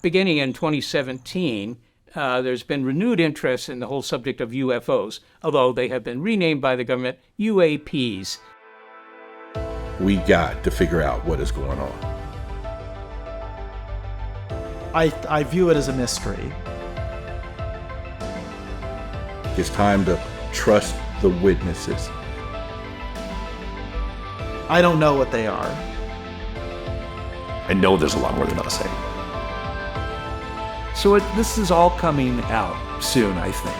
beginning in 2017, there's been renewed interest in the whole subject of UFOs, although they have been renamed by the government UAPs. We got to figure out what is going on. I view it as a mystery. It's time to trust the witnesses. I don't know what they are. I know there's a lot more than us saying. So this is all coming out soon, I think.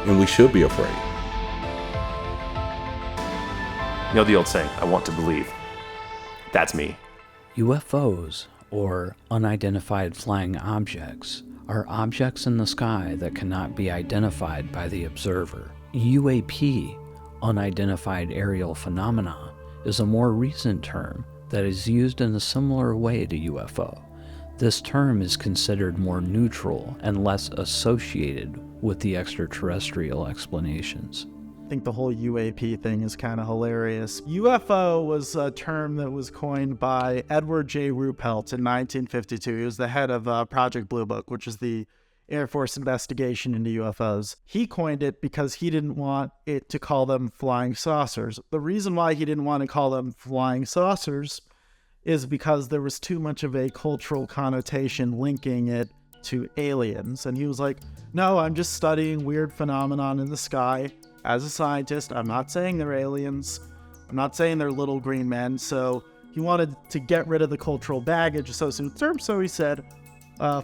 And we should be afraid. You know the old saying, I want to believe. That's me. UFOs, or unidentified flying objects, are objects in the sky that cannot be identified by the observer. UAP, unidentified aerial phenomena, is a more recent term that is used in a similar way to UFO. This term is considered more neutral and less associated with the extraterrestrial explanations. I think the whole UAP thing is kind of hilarious. UFO was a term that was coined by Edward J. Ruppelt in 1952. He was the head of Project Blue Book, which is the Air Force investigation into UFOs. He coined it because he didn't want it to call them flying saucers. The reason why he didn't want to call them flying saucers is because there was too much of a cultural connotation linking it to aliens. And he was like, no, I'm just studying weird phenomenon in the sky. As a scientist, I'm not saying they're aliens. I'm not saying they're little green men. So he wanted to get rid of the cultural baggage associated with the term. So he said,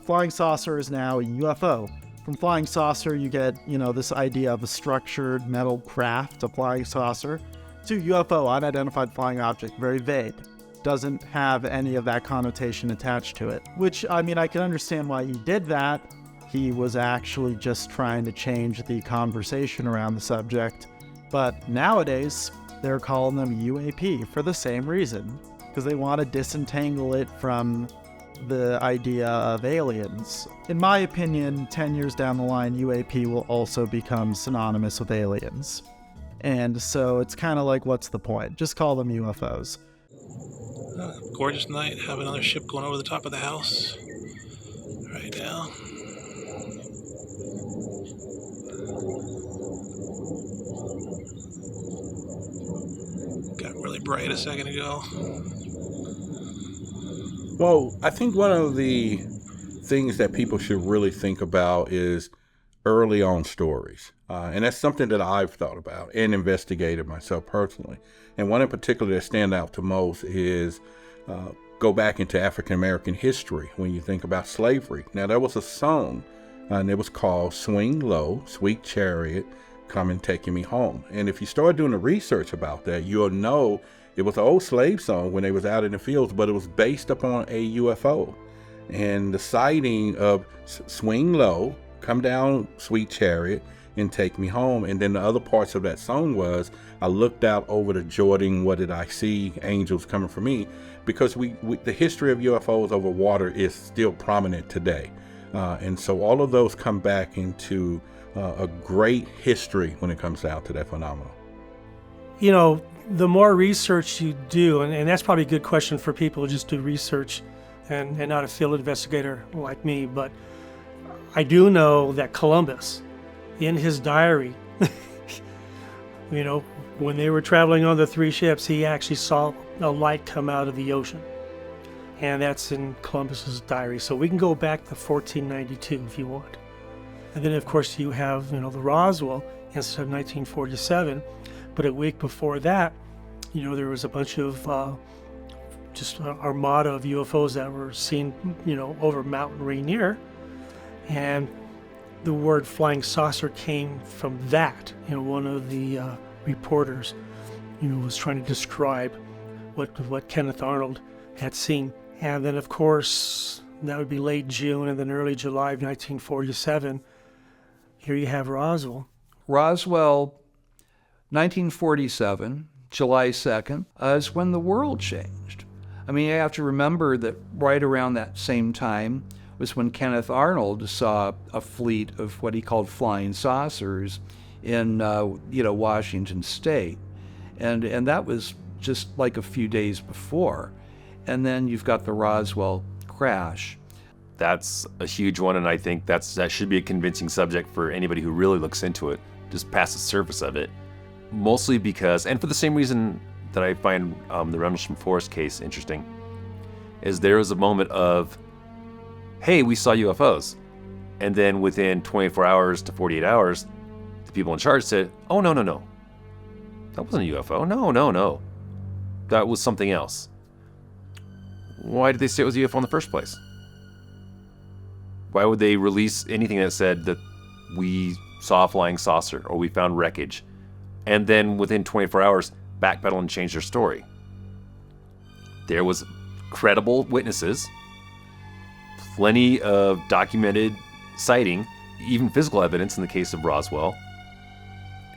flying saucer is now a UFO. From flying saucer, you get, this idea of a structured metal craft, a flying saucer, to UFO, unidentified flying object, very vague. Doesn't have any of that connotation attached to it. Which, I can understand why he did that. He was actually just trying to change the conversation around the subject. But nowadays, they're calling them UAP for the same reason, because they want to disentangle it from the idea of aliens. In my opinion, 10 years down the line, UAP will also become synonymous with aliens. And so it's kind of like, what's the point? Just call them UFOs. Gorgeous night, have another ship going over the top of the house right now. Got really bright a second ago. Well, I think one of the things that people should really think about is early on stories. And that's something that I've thought about and investigated myself personally. And one in particular that stands out to most is go back into African American history when you think about slavery. Now, there was a song, and it was called Swing Low, Sweet Chariot, Come and Taking Me Home. And if you start doing the research about that, you'll know it was an old slave song when they was out in the fields, but it was based upon a UFO. And the sighting of Swing Low, Come Down, Sweet Chariot, and Take Me Home. And then the other parts of that song was, I looked out over the Jordan, what did I see? Angels coming for me. Because the history of UFOs over water is still prominent today. And so all of those come back into a great history when it comes down to that phenomenon. The more research you do, and that's probably a good question for people who just do research and not a field investigator like me, but I do know that Columbus, in his diary, when they were traveling on the 3 ships, he actually saw a light come out of the ocean. And that's in Columbus's diary. So we can go back to 1492 if you want. And then, of course, you have, the Roswell incident of 1947. But a week before that, there was a bunch of just armada of UFOs that were seen, over Mount Rainier. And the word flying saucer came from that. One of the reporters, was trying to describe what Kenneth Arnold had seen. And then, of course, that would be late June and then early July of 1947. Here you have Roswell. Roswell, 1947, July 2nd, is when the world changed. You have to remember that right around that same time was when Kenneth Arnold saw a fleet of what he called flying saucers in, Washington State. And that was just like a few days before. And then you've got the Roswell crash. That's a huge one, and I think that should be a convincing subject for anybody who really looks into it, just past the surface of it. Mostly because, and for the same reason that I find the Rendlesham Forest case interesting, is there was a moment of, hey, we saw UFOs. And then within 24 hours to 48 hours, the people in charge said, oh, no. That wasn't a UFO. No. That was something else. Why did they say it was a UFO in the first place? Why would they release anything that said that we saw a flying saucer or we found wreckage, and then within 24 hours backpedal and change their story? There was credible witnesses, plenty of documented sighting, even physical evidence in the case of Roswell,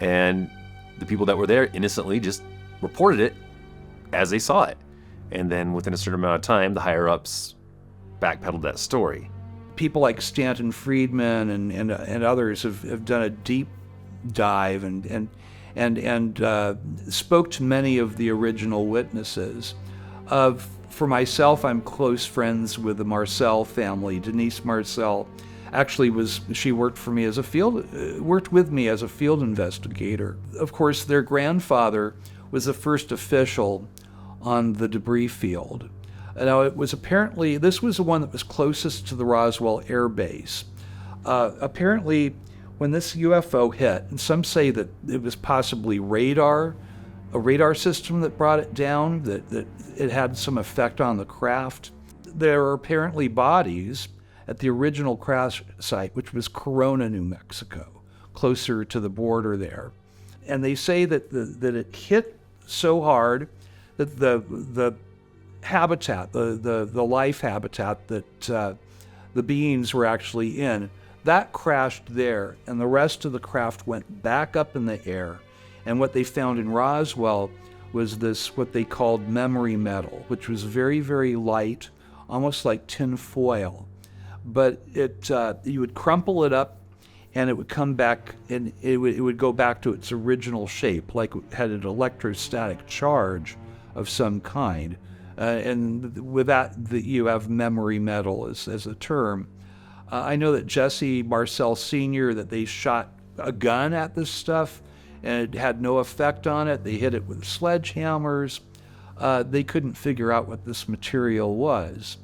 and the people that were there innocently just reported it as they saw it. And then within a certain amount of time, the higher-ups backpedaled that story. People like Stanton Friedman and others have done a deep dive and spoke to many of the original witnesses. For myself, I'm close friends with the Marcel family. Denise Marcel actually she worked with me as a field investigator. Of course, their grandfather was the first official on the debris field. Now, this was the one that was closest to the Roswell Air Base. Apparently, when this UFO hit, and some say that it was possibly a radar system that brought it down, that it had some effect on the craft. There are apparently bodies at the original crash site, which was Corona, New Mexico, closer to the border there. And they say that it hit so hard that the habitat, the life habitat that the beings were actually in, that crashed there, and the rest of the craft went back up in the air. And what they found in Roswell was this, what they called memory metal, which was very, very light, almost like tin foil. But you would crumple it up, and it would come back, and it would go back to its original shape, like it had an electrostatic charge of some kind. And with that, you have memory metal as a term. I know that Jesse Marcel Sr., that they shot a gun at this stuff, and it had no effect on it. They hit it with sledgehammers. They couldn't figure out what this material was.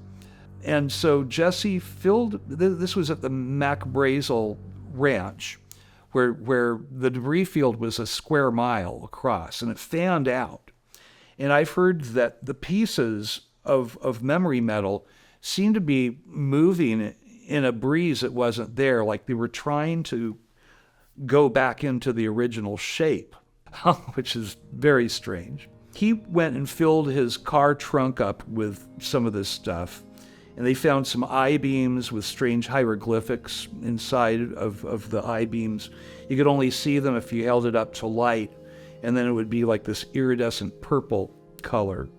And so Jesse this was at the Mac Brazel Ranch, where the debris field was a square mile across, and it fanned out. And I've heard that the pieces of memory metal seemed to be moving in a breeze that wasn't there, like they were trying to go back into the original shape, which is very strange. He went and filled his car trunk up with some of this stuff, and they found some I-beams with strange hieroglyphics inside of the I-beams. You could only see them if you held it up to light, and then it would be like this iridescent purple color.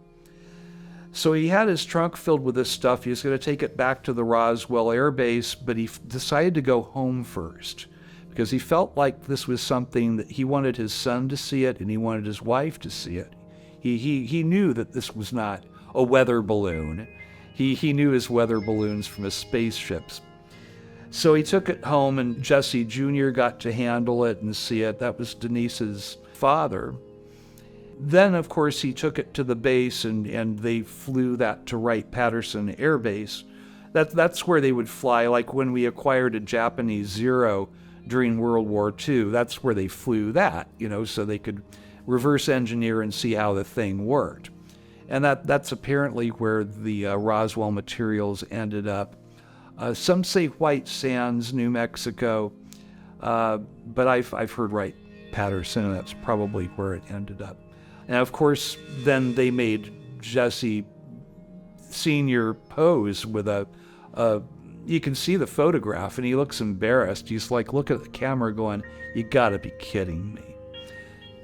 So he had his trunk filled with this stuff. He was going to take it back to the Roswell Air Base, but he decided to go home first because he felt like this was something that he wanted his son to see it, and he wanted his wife to see it. He knew that this was not a weather balloon. He knew his weather balloons from his spaceships. So he took it home, and Jesse Jr. got to handle it and see it. That was Denise's father. Then, of course, he took it to the base, and they flew that to Wright-Patterson Air Base. That's where they would fly, like when we acquired a Japanese Zero during World War II. That's where they flew that, so they could reverse engineer and see how the thing worked. And that's apparently where the Roswell materials ended up. Some say White Sands, New Mexico, but I've heard Wright-Patterson, and that's probably where it ended up. And of course, then they made Jesse Sr. pose with you can see the photograph, and he looks embarrassed. He's like, look at the camera going, you gotta be kidding me.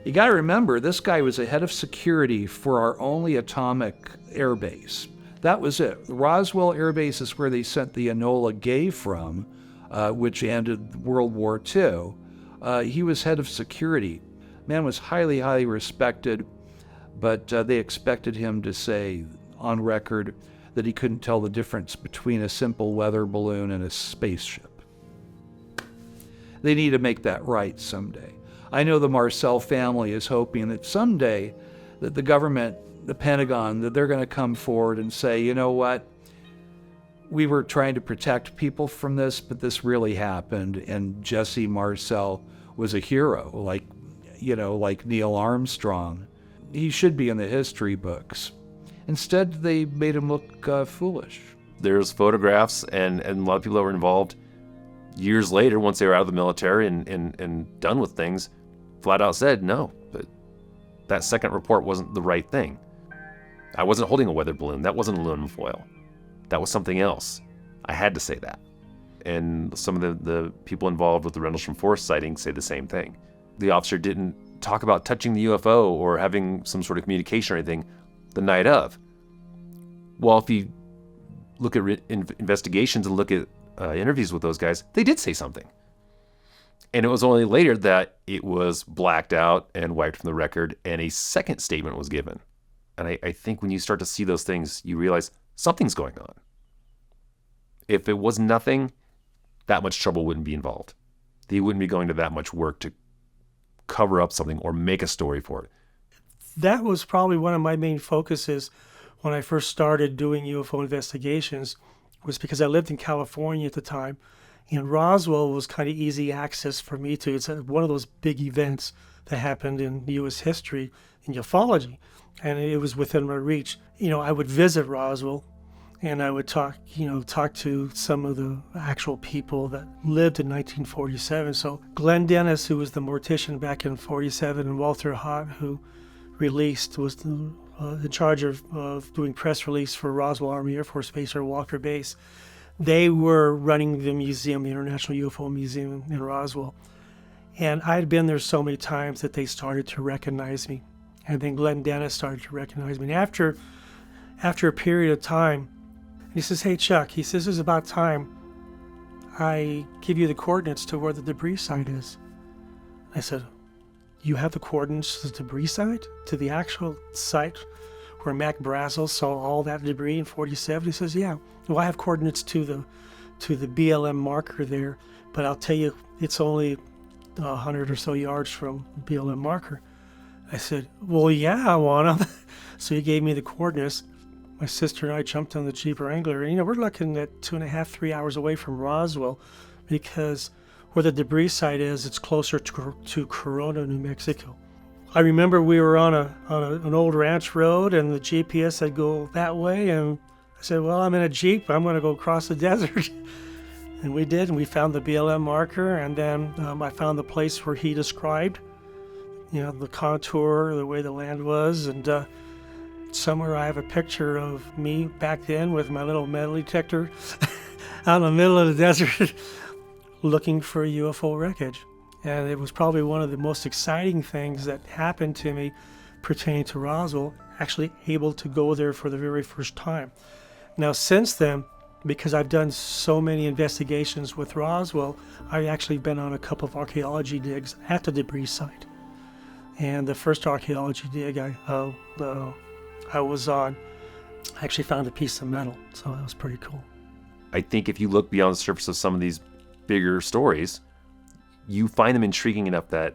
You gotta remember, this guy was a head of security for our only atomic air base. That was it. The Roswell Air Base is where they sent the Enola Gay from, which ended World War II. He was head of security. Man was highly, highly respected, but they expected him to say on record that he couldn't tell the difference between a simple weather balloon and a spaceship. They need to make that right someday. I know the Marcel family is hoping that someday that the government, the Pentagon, that they're going to come forward and say, you know what, we were trying to protect people from this, but this really happened, and Jesse Marcel was a hero, like Neil Armstrong. He should be in the history books. Instead, they made him look foolish. There's photographs and a lot of people that were involved years later, once they were out of the military and done with things, flat out said, no, but that second report wasn't the right thing. I wasn't holding a weather balloon. That wasn't aluminum foil. That was something else. I had to say that. And some of the people involved with the Rendlesham Forest sighting say the same thing. The officer didn't talk about touching the UFO or having some sort of communication or anything the night of. Well, if you look at investigations and look at interviews with those guys, they did say something. And it was only later that it was blacked out and wiped from the record, and a second statement was given. And I think when you start to see those things, you realize something's going on. If it was nothing, that much trouble wouldn't be involved. They wouldn't be going to that much work to cover up something or make a story for it. That was probably one of my main focuses when I first started doing UFO investigations, was because I lived in California at the time, and Roswell was kind of easy access for me to. It's one of those big events that happened in U.S. history in ufology, and it was within my reach. I would visit Roswell, and I would talk to some of the actual people that lived in 1947. So Glenn Dennis, who was the mortician back in 47, and Walter Hott, who was in charge of doing press release for Roswell Army Air Force Base, or Walker Base. They were running the museum, the International UFO Museum in Roswell. And I had been there so many times that they started to recognize me. And then Glenn Dennis started to recognize me. And after a period of time, he says, hey, Chuck, he says, it's about time I give you the coordinates to where the debris site is. I said, you have the coordinates to the debris site? To the actual site where Mac Brazel saw all that debris in 47? He says, yeah. Well, I have coordinates to the BLM marker there, but I'll tell you, it's only 100 or so yards from the BLM marker. I said, well, yeah, I want them. So he gave me the coordinates. My sister and I jumped on the Jeep Wrangler. And, we're looking at 2.5, 3 hours away from Roswell, because where the debris site is, it's closer to Corona, New Mexico. I remember we were on an old ranch road, and the GPS said go that way, and I said, well, I'm in a Jeep. I'm going to go across the desert. And we did, and we found the BLM marker, and then I found the place where he described, the contour, the way the land was, and somewhere I have a picture of me back then with my little metal detector out in the middle of the desert looking for UFO wreckage. And it was probably one of the most exciting things that happened to me pertaining to Roswell, actually able to go there for the very first time. Now, since then, because I've done so many investigations with Roswell, I've actually been on a couple of archaeology digs at the debris site. And the first archaeology dig I was on, I actually found a piece of metal, so that was pretty cool. I think if you look beyond the surface of some of these bigger stories, you find them intriguing enough that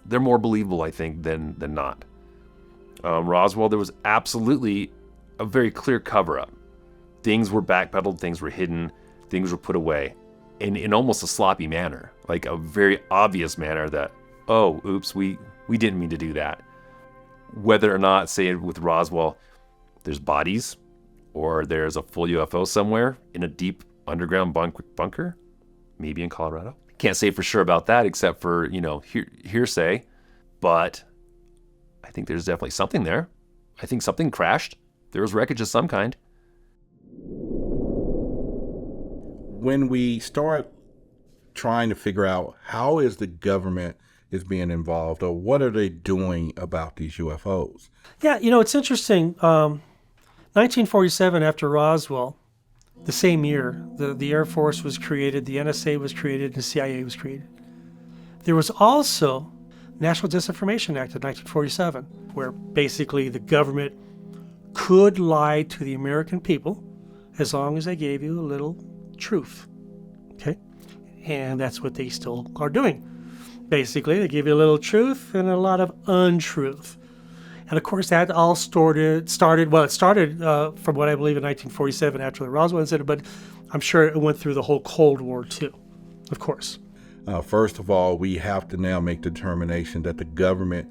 they're more believable, I think, than not. Roswell, there was absolutely a very clear cover-up. Things were backpedaled, things were hidden, things were put away in almost a sloppy manner, like a very obvious manner that, oh, oops, we didn't mean to do that. Whether or not, say with Roswell, there's bodies or there's a full UFO somewhere in a deep underground bunker, maybe in Colorado. Can't say for sure about that except for, hearsay, but I think there's definitely something there. I think something crashed. There was wreckage of some kind. When we start trying to figure out how is the government is being involved, or what are they doing about these UFOs? Yeah, it's interesting. 1947, after Roswell, the same year, the Air Force was created, the NSA was created, and the CIA was created. There was also National Disinformation Act of 1947, where basically the government could lie to the American people as long as they gave you a little truth. Okay? And that's what they still are doing. Basically, they give you a little truth and a lot of untruth. And of course, that all started from what I believe in 1947 after the Roswell incident, but I'm sure it went through the whole Cold War too, of course. First of all, we have to now make the determination that the government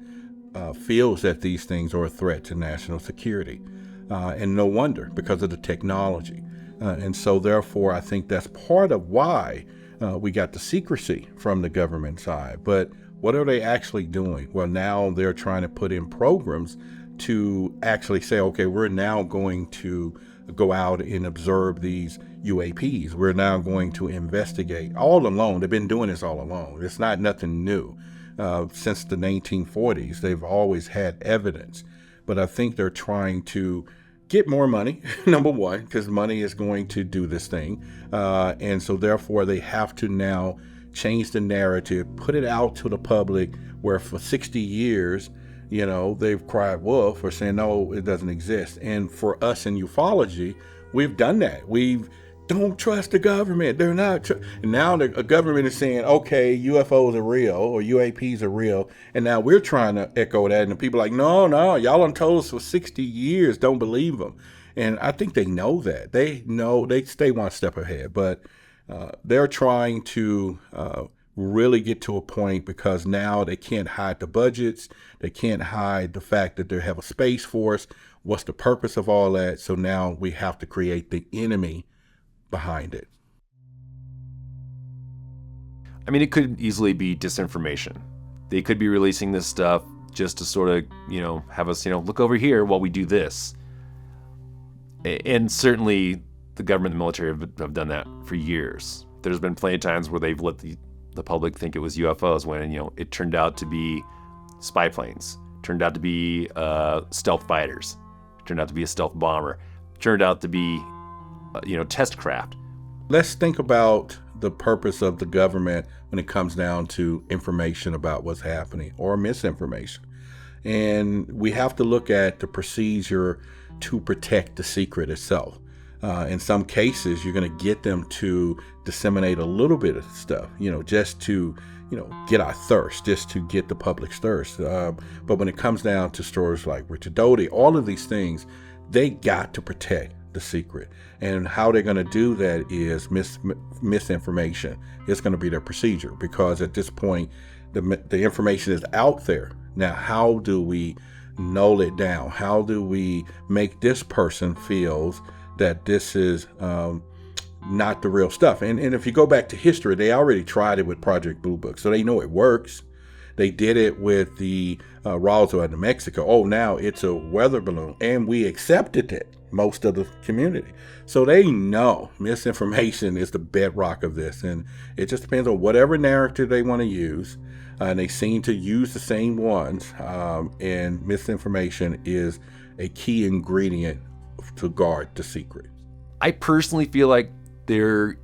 feels that these things are a threat to national security. And no wonder, because of the technology. And so therefore, I think that's part of why we got the secrecy from the government side. But what are they actually doing? Well, now they're trying to put in programs to actually say, okay, we're now going to go out and observe these UAPs. We're now going to investigate all along. They've been doing this all along. It's not nothing new. Since the 1940s, they've always had evidence. But I think they're trying to get more money, number one, because money is going to do this thing. And so therefore, they have to now change the narrative, put it out to the public, where for 60 years, they've cried wolf or saying, no, it doesn't exist. And for us in ufology, we've done that. We've don't trust the government. They're not. And now the government is saying, okay, UFOs are real or UAPs are real. And now we're trying to echo that. And the people are like, no, y'all done told us for 60 years, don't believe them. And I think they know that. They know, they stay one step ahead. But they're trying to really get to a point, because now they can't hide the budgets. They can't hide the fact that they have a space force. What's the purpose of all that? So now we have to create the enemy behind it. I mean, it could easily be disinformation. They could be releasing this stuff just to sort of, have us, look over here while we do this. And certainly the government and the military have done that for years. There's been plenty of times where they've let the public think it was UFOs when, it turned out to be spy planes, turned out to be stealth fighters, turned out to be a stealth bomber, turned out to be test craft. Let's think about the purpose of the government when it comes down to information about what's happening or misinformation. And we have to look at the procedure to protect the secret itself. In some cases, you're going to get them to disseminate a little bit of stuff, just to, get our thirst, just to get the public's thirst. But when it comes down to stories like Richard Doty, all of these things, they got to protect the secret. And how they're going to do that is misinformation. It's going to be their procedure, because at this point, the information is out there. Now, how do we null it down? How do we make this person feels that this is not the real stuff? And if you go back to history, they already tried it with Project Blue Book, so they know it works. They did it with the Roswell in New Mexico. Oh, now it's a weather balloon, and we accepted it, most of the community. So they know misinformation is the bedrock of this, and it just depends on whatever narrative they want to use. And they seem to use the same ones, and misinformation is a key ingredient to guard the secret. I personally feel like they're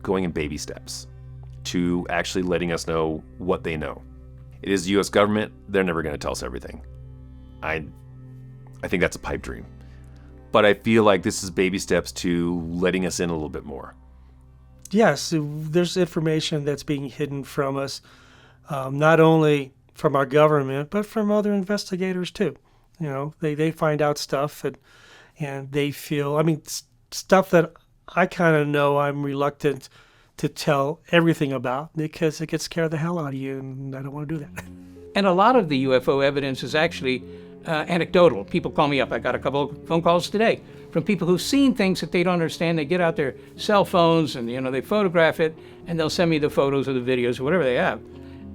going in baby steps to actually letting us know what they know. It is the U.S. government. They're never going to tell us everything. I think that's a pipe dream. But I feel like this is baby steps to letting us in a little bit more. Yes, there's information that's being hidden from us, not only from our government, but from other investigators too. They find out stuff and they feel, stuff that I kind of know I'm reluctant to tell everything about, because it gets scare the hell out of you, and I don't want to do that. And a lot of the UFO evidence is actually anecdotal. People call me up. I got a couple of phone calls today from people who've seen things that they don't understand. They get out their cell phones and, they photograph it, and they'll send me the photos or the videos or whatever they have.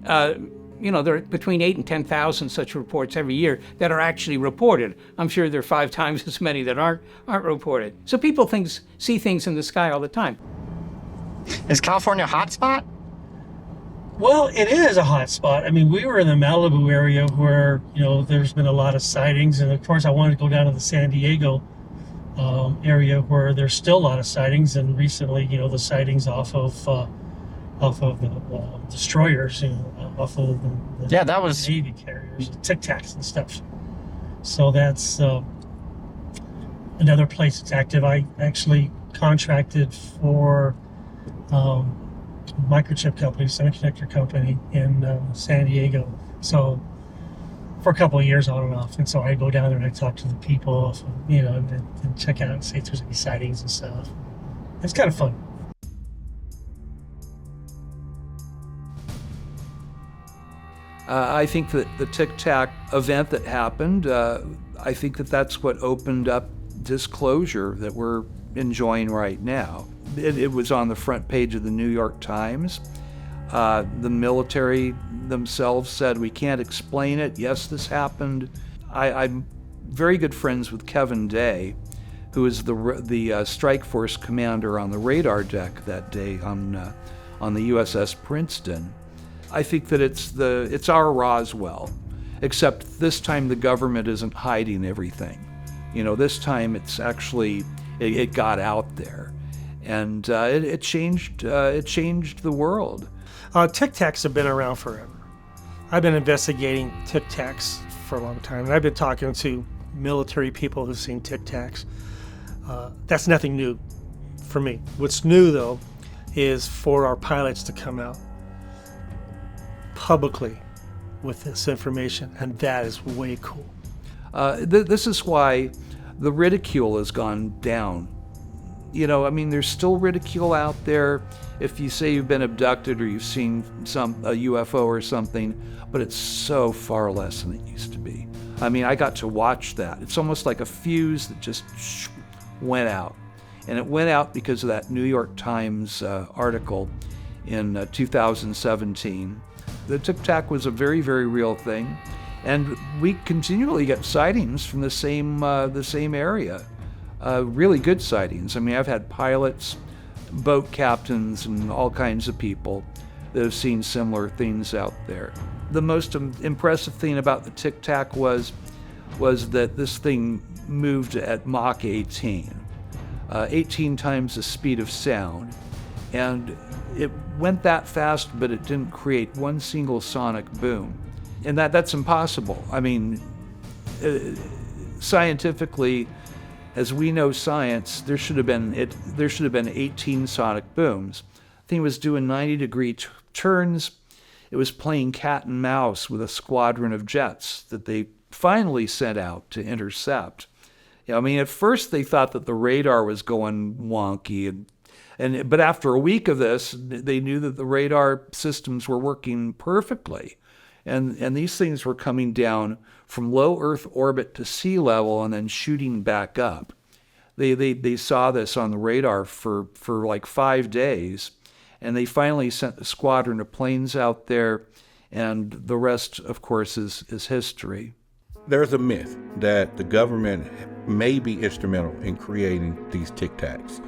There are between 8,000 and 10,000 such reports every year that are actually reported. I'm sure there are 5 times as many that aren't reported. So people see things in the sky all the time. Is California a hot spot? Well, it is a hot spot. We were in the Malibu area where, there's been a lot of sightings. And of course, I wanted to go down to the San Diego area where there's still a lot of sightings. And recently, the sightings off of the destroyers, off of the that was Navy carriers, Tic Tacs and stuff. So that's another place that's active. I actually contracted for microchip company, semiconductor company in San Diego. So for a couple of years on and off. And so I go down there and I talk to the people, and check out and see if there's any sightings and stuff. It's kind of fun. I think that the Tic Tac event that happened, I think that that's what opened up disclosure that we're enjoying right now. It was on the front page of the New York Times. The military themselves said, we can't explain it. Yes, this happened. I'm very good friends with Kevin Day, who is the strike force commander on the radar deck that day on the USS Princeton. I think that it's our Roswell, except this time the government isn't hiding everything. This time it's actually it got out there, and it changed the world. Tic Tacs have been around forever. I've been investigating Tic Tacs for a long time, and I've been talking to military people who've seen Tic Tacs. That's nothing new for me. What's new, though, is for our pilots to come out publicly with this information, and that is way cool. This is why the ridicule has gone down. There's still ridicule out there if you say you've been abducted or you've seen a UFO or something, but it's so far less than it used to be. I got to watch that. It's almost like a fuse that just went out. And it went out because of that New York Times article in 2017. The Tic Tac was a very, very real thing, and we continually get sightings from the same area. Really good sightings. I've had pilots, boat captains, and all kinds of people that have seen similar things out there. The most impressive thing about the Tic Tac was that this thing moved at Mach 18, 18 times the speed of sound, and it went that fast, but it didn't create one single sonic boom. And that's impossible. Scientifically, as we know science, there should have been 18 sonic booms. The thing was doing 90-degree turns. It was playing cat and mouse with a squadron of jets that they finally sent out to intercept. At first they thought that the radar was going wonky, but after a week of this, they knew that the radar systems were working perfectly. And these things were coming down from low Earth orbit to sea level and then shooting back up. They saw this on the radar for like 5 days, and they finally sent a squadron of planes out there, and the rest, of course, is history. There's a myth that the government may be instrumental in creating these Tic Tacs.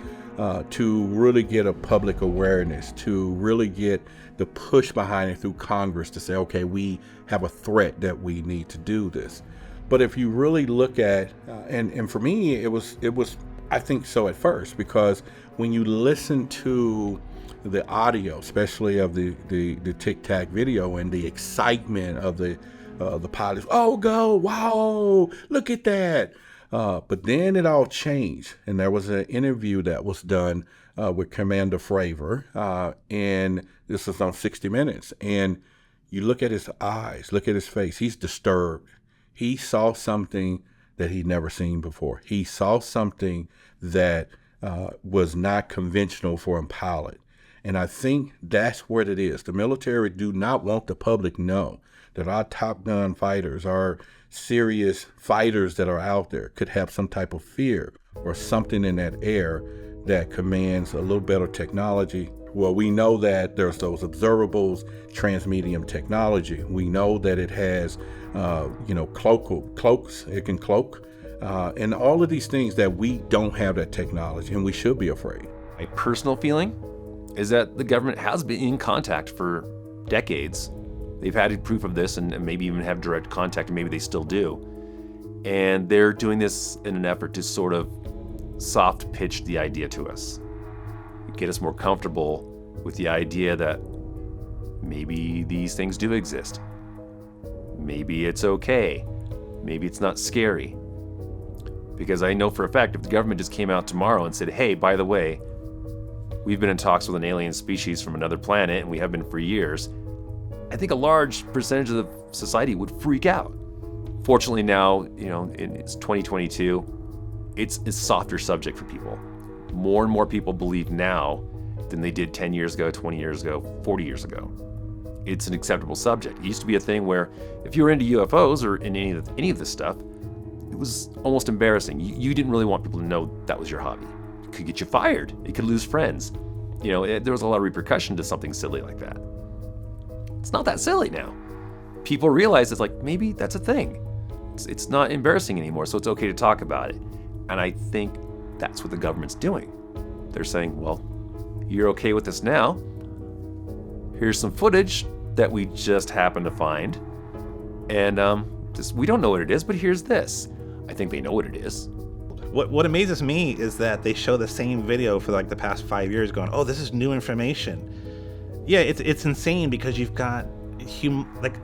To really get a public awareness, to really get the push behind it through Congress to say, okay, we have a threat that we need to do this. But if you really look at, and for me, it was, I think so at first, because when you listen to the audio, especially of the Tic Tac video and the excitement of the pilots, oh, go, wow, look at that. But then it all changed, and there was an interview that was done with Commander Fravor, and this was on 60 Minutes, and you look at his eyes, look at his face, he's disturbed. He saw something that he'd never seen before. He saw something that was not conventional for a pilot, and I think that's what it is. The military do not want the public to know that our Top Gun fighters, our serious fighters that are out there, could have some type of fear or something in that air that commands a little better technology. Well, we know that there's those observables, transmedium technology. We know that it has, cloaks. It can cloak, and all of these things that we don't have that technology, and we should be afraid. My personal feeling is that the government has been in contact for decades. They've had proof of this and maybe even have direct contact, and maybe they still do. And they're doing this in an effort to sort of soft pitch the idea to us, get us more comfortable with the idea that maybe these things do exist. Maybe it's okay. Maybe it's not scary. Because I know for a fact if the government just came out tomorrow and said, hey, by the way, we've been in talks with an alien species from another planet, and we have been for years, I think a large percentage of the society would freak out. Fortunately now, it's 2022, it's a softer subject for people. More and more people believe now than they did 10 years ago, 20 years ago, 40 years ago. It's an acceptable subject. It used to be a thing where if you were into UFOs or in any of this stuff, it was almost embarrassing. You didn't really want people to know that was your hobby. It could get you fired. You could lose friends. There was a lot of repercussion to something silly like that. It's not that silly now. People realize it's like, maybe that's a thing. It's not embarrassing anymore, so it's okay to talk about it. And I think that's what the government's doing. They're saying, well, you're okay with this now. Here's some footage that we just happened to find. And we don't know what it is, but here's this. I think they know what it is. What amazes me is that they show the same video for like the past 5 years going, oh, this is new information. Yeah, it's insane because you've got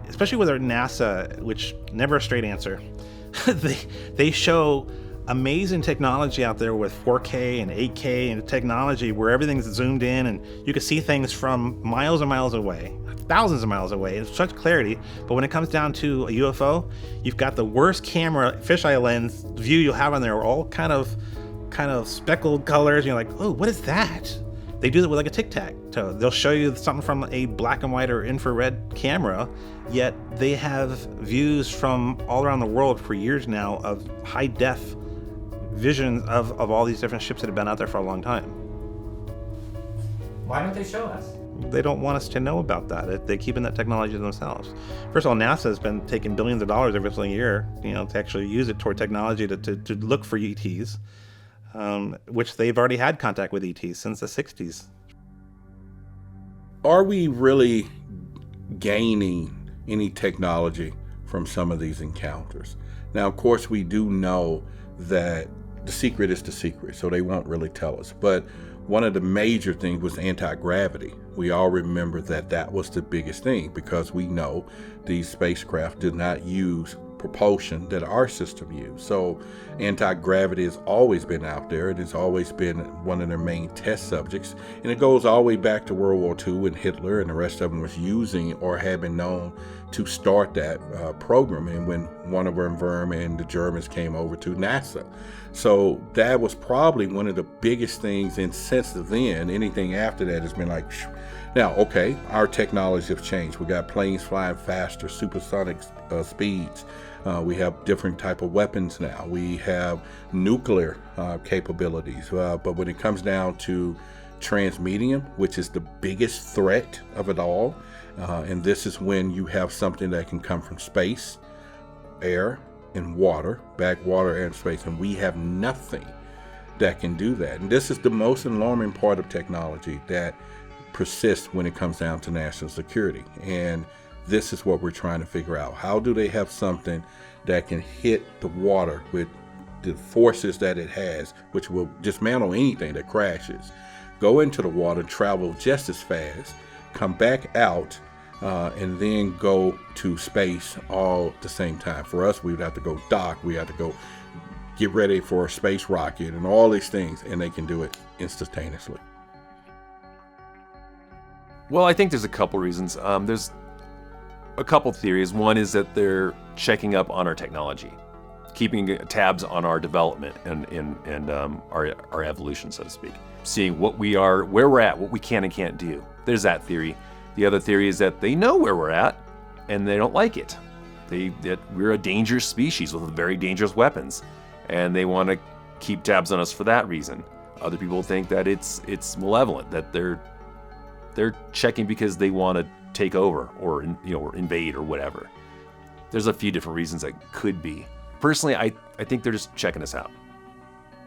especially with our NASA, which never a straight answer. they show amazing technology out there with 4K and 8K and technology where everything's zoomed in and you can see things from miles and miles away, thousands of miles away. It's such clarity. But when it comes down to a UFO, you've got the worst camera fisheye lens view you'll have on there, all kind of speckled colors. And you're like, oh, what is that? They do that with like a Tic Tac. So they'll show you something from a black and white or infrared camera, yet they have views from all around the world for years now of high def visions of all these different ships that have been out there for a long time. Why don't they show us? They don't want us to know about that. They're keeping that technology to themselves. First of all, NASA has been taking billions of dollars every single year, to actually use it toward technology to look for ETs. Which they've already had contact with ETs since the 60s. Are we really gaining any technology from some of these encounters? Now, of course, we do know that the secret is the secret, so they won't really tell us. But one of the major things was anti-gravity. We all remember that was the biggest thing because we know these spacecraft did not use propulsion that our system used. So anti-gravity has always been out there. It has always been one of their main test subjects. And it goes all the way back to World War II when Hitler and the rest of them was using or had been known to start that program. And when one of them, and the Germans came over to NASA. So that was probably one of the biggest things. And since then, anything after that has been like, now, okay, our technology has changed. We got planes flying faster, supersonic speeds. We have different type of weapons now. We have nuclear capabilities. But when it comes down to transmedium, which is the biggest threat of it all, and this is when you have something that can come from space, air, and water, backwater, air, and space, and we have nothing that can do that. And this is the most alarming part of technology that persists when it comes down to national security. And this is what we're trying to figure out. How do they have something that can hit the water with the forces that it has, which will dismantle anything that crashes, go into the water, travel just as fast, come back out, and then go to space all at the same time? For us, we would have to go dock, we have to go get ready for a space rocket and all these things, and they can do it instantaneously. Well, I think there's a couple reasons. There's a couple theories. One is that they're checking up on our technology, keeping tabs on our development and our evolution, so to speak. Seeing what we are, where we're at, what we can and can't do. There's that theory. The other theory is that they know where we're at and they don't like it. That we're a dangerous species with very dangerous weapons, and they want to keep tabs on us for that reason. Other people think that it's malevolent, that they're checking because they want to take over or invade or whatever. There's a few different reasons that could be. Personally, I think they're just checking us out.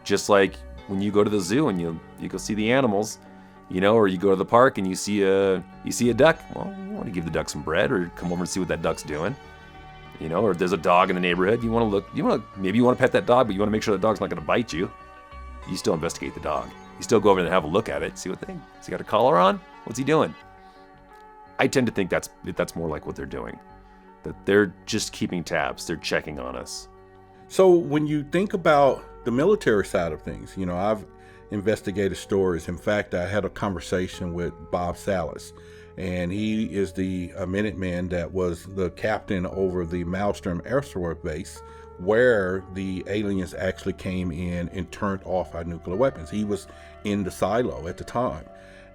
Just like when you go to the zoo and you go see the animals, or you go to the park and you see a duck. Well, you want to give the duck some bread or come over and see what that duck's doing. Or if there's a dog in the neighborhood, maybe you want to pet that dog, but you want to make sure the dog's not going to bite you. You still investigate the dog. You still go over there and have a look at it, see what thing. Has he got a collar on? What's he doing? I tend to think that's more like what they're doing. That they're just keeping tabs. They're checking on us. So when you think about the military side of things. I've investigated stories. In fact, I had a conversation with Bob Salas, and he is the Minuteman that was the captain over the Maelstrom Air Force Base, where the aliens actually came in and turned off our nuclear weapons. He was in the silo at the time.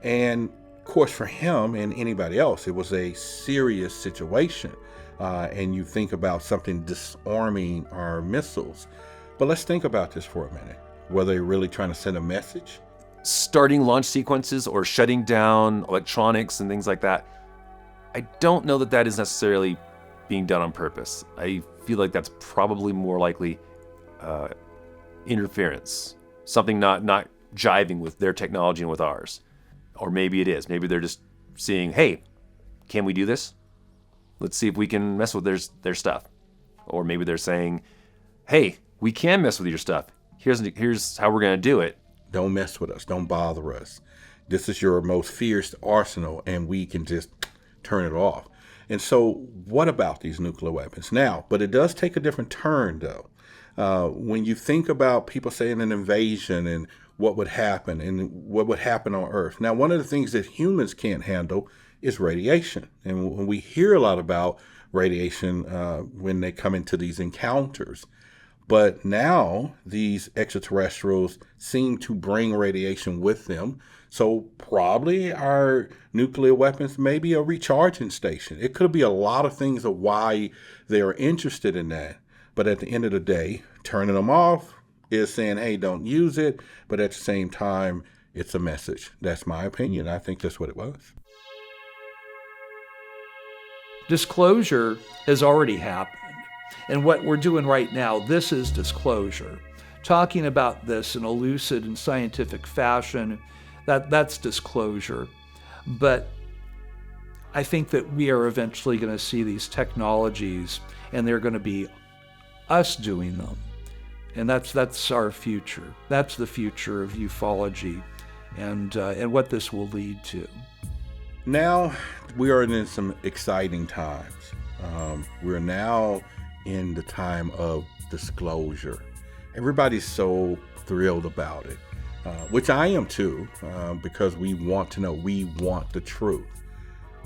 And of course, for him and anybody else, it was a serious situation. And you think about something disarming our missiles. But let's think about this for a minute. Were they really trying to send a message? Starting launch sequences or shutting down electronics and things like that, I don't know that that is necessarily being done on purpose. I feel like that's probably more likely interference, something not jiving with their technology and with ours. Or maybe it is. Maybe they're just seeing, hey, can we do this? Let's see if we can mess with their stuff. Or maybe they're saying, hey, we can mess with your stuff. Here's how we're going to do it. Don't mess with us. Don't bother us. This is your most fierce arsenal, and we can just turn it off. And so what about these nuclear weapons? Now, but it does take a different turn, though. When you think about people saying an invasion and what would happen on Earth. Now, one of the things that humans can't handle is radiation. And when we hear a lot about radiation when they come into these encounters. But now these extraterrestrials seem to bring radiation with them. So probably our nuclear weapons may be a recharging station. It could be a lot of things of why they are interested in that. But at the end of the day, turning them off is saying, hey, don't use it. But at the same time, it's a message. That's my opinion. I think that's what it was. Disclosure has already happened. And what we're doing right now, this is disclosure. Talking about this in a lucid and scientific fashion, that's disclosure. But I think that we are eventually going to see these technologies, and they're going to be us doing them. And that's our future. That's the future of ufology and what this will lead to. Now we are in some exciting times. We're now in the time of disclosure. Everybody's so thrilled about it, which I am too, because we want to know, we want the truth.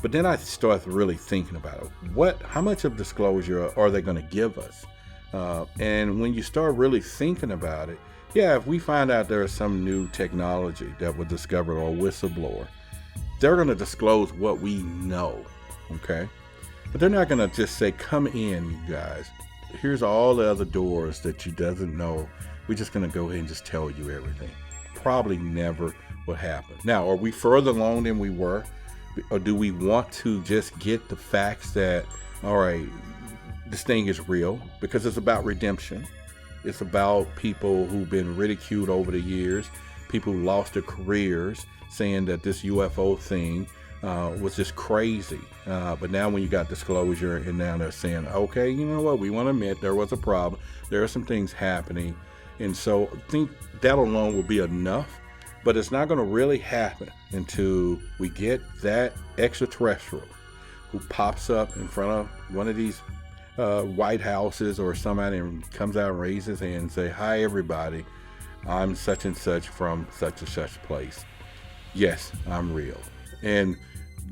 But then I start really thinking about it. How much of disclosure are they going to give us? And when you start really thinking about it, yeah, if we find out there is some new technology that was discovered or a whistleblower, they're going to disclose what we know, okay? But they're not going to just say, come in, you guys. Here's all the other doors that you doesn't know. We're just going to go ahead and just tell you everything. Probably never will happen. Now, are we further along than we were? Or do we want to just get the facts that, all right, this thing is real? Because it's about redemption. It's about people who've been ridiculed over the years, people who lost their careers, saying that this UFO thing was just crazy. But now when you got disclosure and now they're saying, okay, you know what, we want to admit there was a problem. There are some things happening. And so I think that alone will be enough, but it's not going to really happen until we get that extraterrestrial who pops up in front of one of these White Houses or somebody and comes out and raises his hand and say, hi, everybody, I'm such and such from such and such place. Yes, I'm real. And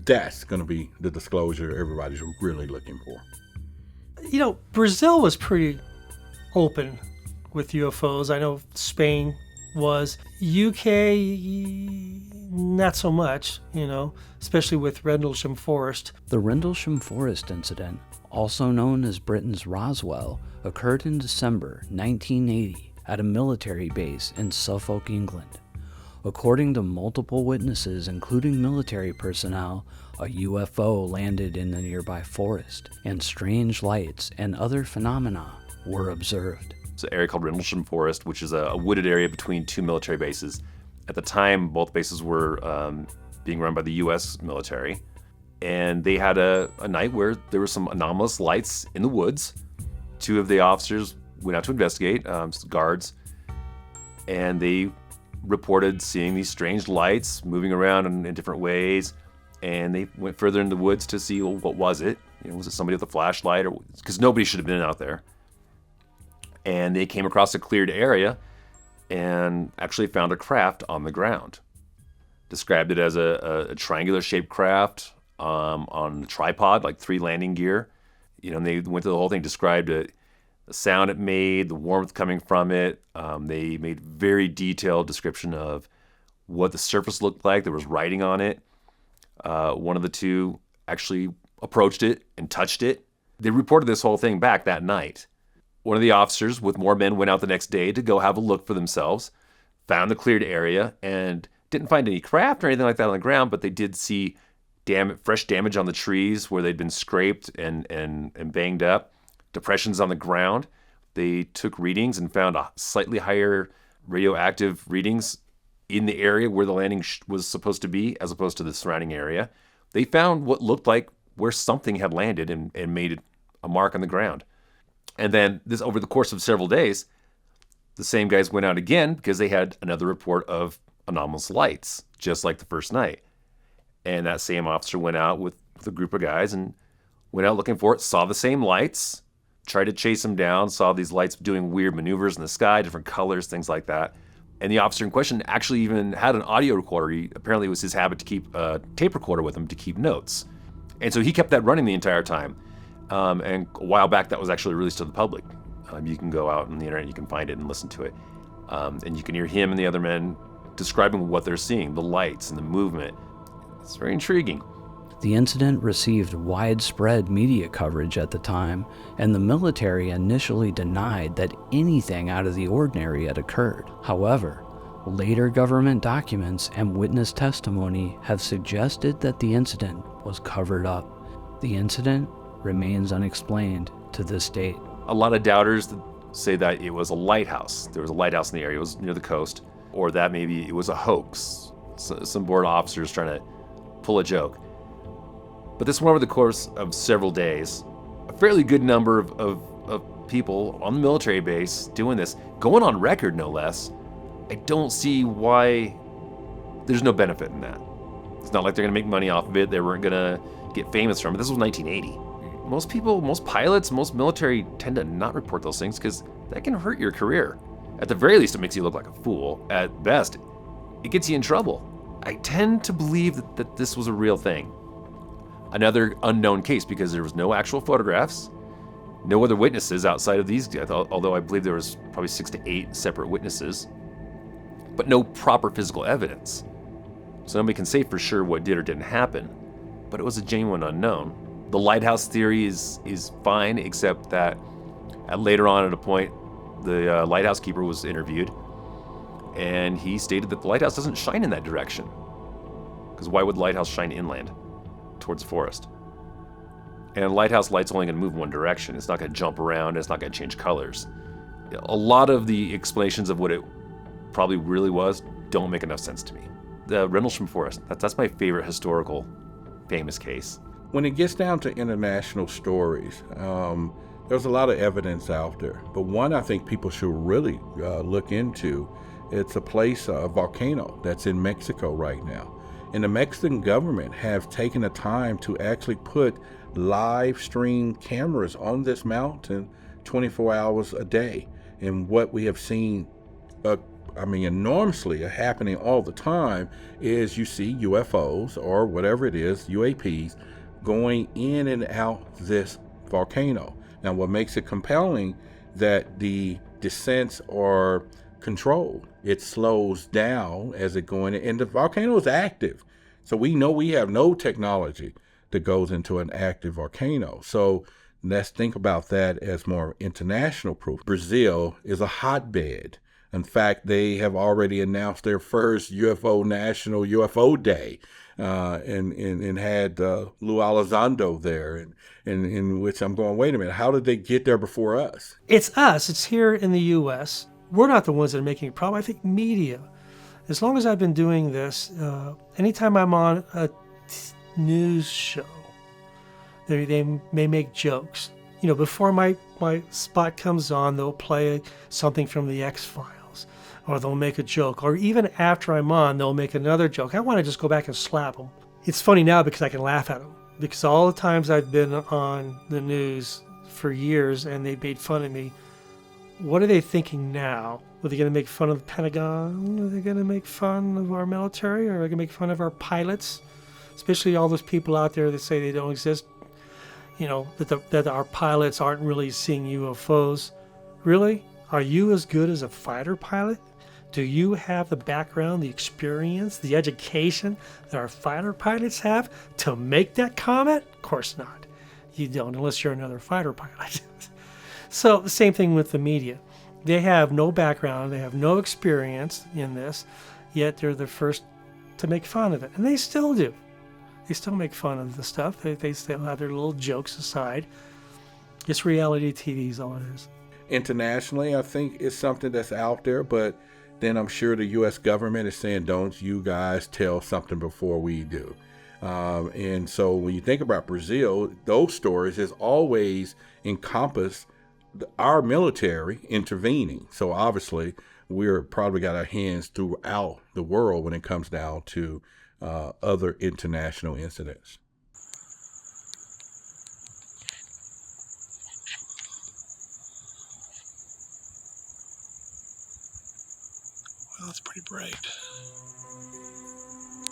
that's going to be the disclosure everybody's really looking for. You know, Brazil was pretty open with UFOs. I know Spain was. UK, not so much, especially with Rendlesham Forest. The Rendlesham Forest incident, also known as Britain's Roswell, occurred in December 1980 at a military base in Suffolk, England. According to multiple witnesses, including military personnel, a UFO landed in the nearby forest, and strange lights and other phenomena were observed. It's an area called Rendlesham Forest, which is a wooded area between two military bases. At the time, both bases were being run by the U.S. military, and they had a night where there were some anomalous lights in the woods. Two of the officers went out to investigate, guards, and they reported seeing these strange lights moving around in different ways, and they went further in the woods to see, well, what was it? Was it somebody with a flashlight? Because nobody should have been out there. And they came across a cleared area, and actually found a craft on the ground. Described it as a triangular-shaped craft on a tripod, like 3 landing gear. And they went through the whole thing, described it, the sound it made, the warmth coming from it. They made very detailed description of what the surface looked like. There was writing on it. One of the two actually approached it and touched it. They reported this whole thing back that night. One of the officers with more men went out the next day to go have a look for themselves, found the cleared area, and didn't find any craft or anything like that on the ground, but they did see fresh damage on the trees where they'd been scraped and banged up, depressions on the ground. They took readings and found a slightly higher radioactive readings in the area where the landing was supposed to be, as opposed to the surrounding area. They found what looked like where something had landed and made a mark on the ground. And then this, over the course of several days, the same guys went out again because they had another report of anomalous lights, just like the first night. And that same officer went out with a group of guys and went out looking for it, saw the same lights, tried to chase them down, saw these lights doing weird maneuvers in the sky, different colors, things like that. And the officer in question actually even had an audio recorder. Apparently it was his habit to keep a tape recorder with him to keep notes. And so he kept that running the entire time. And a while back, that was actually released to the public. You can go out on the internet, you can find it and listen to it. And you can hear him and the other men describing what they're seeing, the lights and the movement. It's very intriguing. The incident received widespread media coverage at the time, and the military initially denied that anything out of the ordinary had occurred. However, later government documents and witness testimony have suggested that the incident was covered up. The incident remains unexplained to this date. A lot of doubters say that it was a lighthouse. There was a lighthouse in the area, it was near the coast, or that maybe it was a hoax. Some bored officers trying to pull a joke. But this went over the course of several days. A fairly good number of people on the military base doing this, going on record no less. I don't see why there's no benefit in that. It's not like they're gonna make money off of it. They weren't gonna get famous from it. This was 1980. Most people, most pilots, most military tend to not report those things because that can hurt your career. At the very least, it makes you look like a fool. At best, it gets you in trouble. I tend to believe that this was a real thing. Another unknown case because there was no actual photographs, no other witnesses outside of these guys, although I believe there was probably 6 to 8 separate witnesses, but no proper physical evidence. So nobody can say for sure what did or didn't happen, but it was a genuine unknown. The lighthouse theory is fine, except that later on at a point, the lighthouse keeper was interviewed, and he stated that the lighthouse doesn't shine in that direction. Because why would the lighthouse shine inland, towards the forest? And lighthouse light's only going to move one direction. It's not going to jump around. It's not going to change colors. A lot of the explanations of what it probably really was don't make enough sense to me. The Rendlesham Forest, that's my favorite historical famous case. When it gets down to international stories, there's a lot of evidence out there. But one I think people should really look into, it's a place, a volcano that's in Mexico right now. And the Mexican government have taken the time to actually put live stream cameras on this mountain 24 hours a day. And what we have seen, enormously happening all the time is you see UFOs or whatever it is, UAPs, going in and out this volcano. Now, what makes it compelling that the descents are controlled. It slows down as it going in, and the volcano is active. So we know we have no technology that goes into an active volcano. So let's think about that as more international proof. Brazil is a hotbed. In fact, they have already announced their first National UFO Day, and had Lou Elizondo there, and in which I'm going, wait a minute, how did they get there before us? It's us. It's here in the U.S. We're not the ones that are making a problem. I think media. As long as I've been doing this, anytime I'm on a news show, they may make jokes. You know, before my spot comes on, they'll play something from the X-Files, or they'll make a joke, or even after I'm on, they'll make another joke. I want to just go back and slap them. It's funny now because I can laugh at them, because all the times I've been on the news for years and they made fun of me, what are they thinking now Are they going to make fun of the Pentagon? Are they going to make fun of our military? Or are they going to make fun of our pilots? Especially all those people out there that say they don't exist. You know, that our pilots aren't really seeing UFOs. Really? Are you as good as a fighter pilot? Do you have the background, the experience, the education that our fighter pilots have to make that comment? Of course not. You don't, unless you're another fighter pilot. So the same thing with the media. They have no background, they have no experience in this, yet they're the first to make fun of it. And they still do. They still make fun of the stuff. They still have their little jokes aside. It's reality TV is all it is. Internationally, I think it's something that's out there, but then I'm sure the U.S. government is saying, don't you guys tell something before we do. And so when you think about Brazil, those stories has always encompassed our military intervening. So obviously, we're probably got our hands throughout the world when it comes down to other international incidents. Well, it's pretty bright.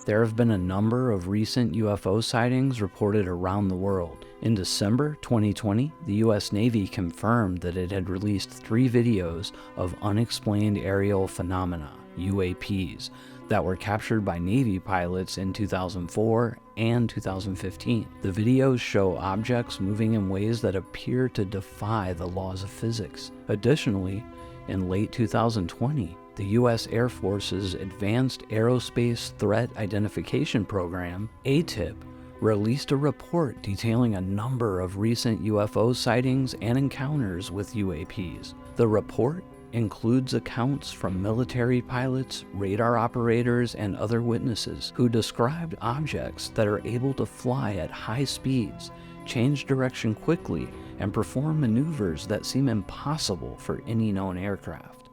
There have been a number of recent UFO sightings reported around the world. In December 2020, the U.S. Navy confirmed that it had released 3 videos of unexplained aerial phenomena, UAPs, that were captured by Navy pilots in 2004 and 2015. The videos show objects moving in ways that appear to defy the laws of physics. Additionally, in late 2020, the U.S. Air Force's Advanced Aerospace Threat Identification Program, ATIP, released a report detailing a number of recent UFO sightings and encounters with UAPs. The report includes accounts from military pilots, radar operators, and other witnesses who described objects that are able to fly at high speeds, change direction quickly, and perform maneuvers that seem impossible for any known aircraft.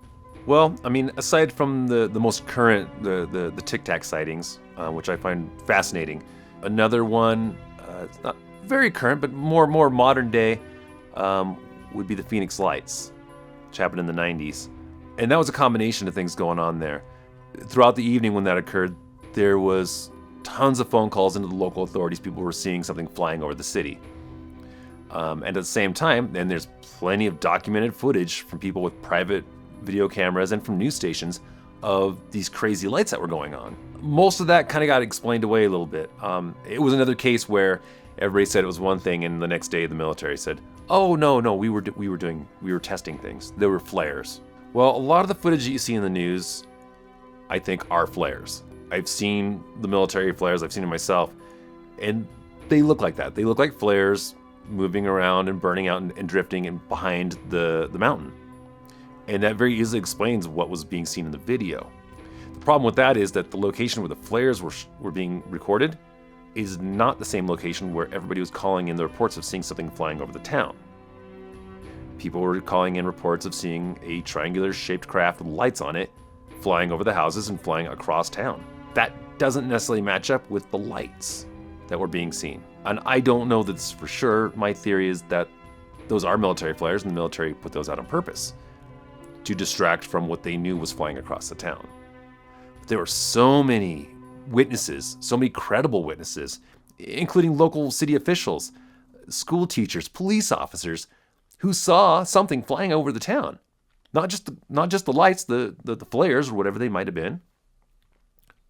Well, I mean, aside from the most current, the Tic Tac sightings, which I find fascinating, another one, it's not very current, but more modern day, would be the Phoenix Lights, which happened in the 90s. And that was a combination of things going on there. Throughout the evening when that occurred, there was tons of phone calls into the local authorities. People were seeing something flying over the city. And at the same time, then there's plenty of documented footage from people with private video cameras and from news stations of these crazy lights that were going on. Most of that kind of got explained away a little bit. It was another case where everybody said it was one thing, and the next day the military said, "Oh no, we were testing things. There were flares." Well, a lot of the footage that you see in the news, I think, are flares. I've seen the military flares. I've seen it myself, and they look like that. They look like flares moving around and burning out and drifting and behind the mountain. And that very easily explains what was being seen in the video. The problem with that is that the location where the flares were being recorded is not the same location where everybody was calling in the reports of seeing something flying over the town. People were calling in reports of seeing a triangular-shaped craft with lights on it flying over the houses and flying across town. That doesn't necessarily match up with the lights that were being seen. And I don't know this for sure. My theory is that those are military flares, and the military put those out on purpose to distract from what they knew was flying across the town. But there were so many witnesses, so many credible witnesses, including local city officials, school teachers, police officers, who saw something flying over the town. Not just the lights, the flares, or whatever they might have been,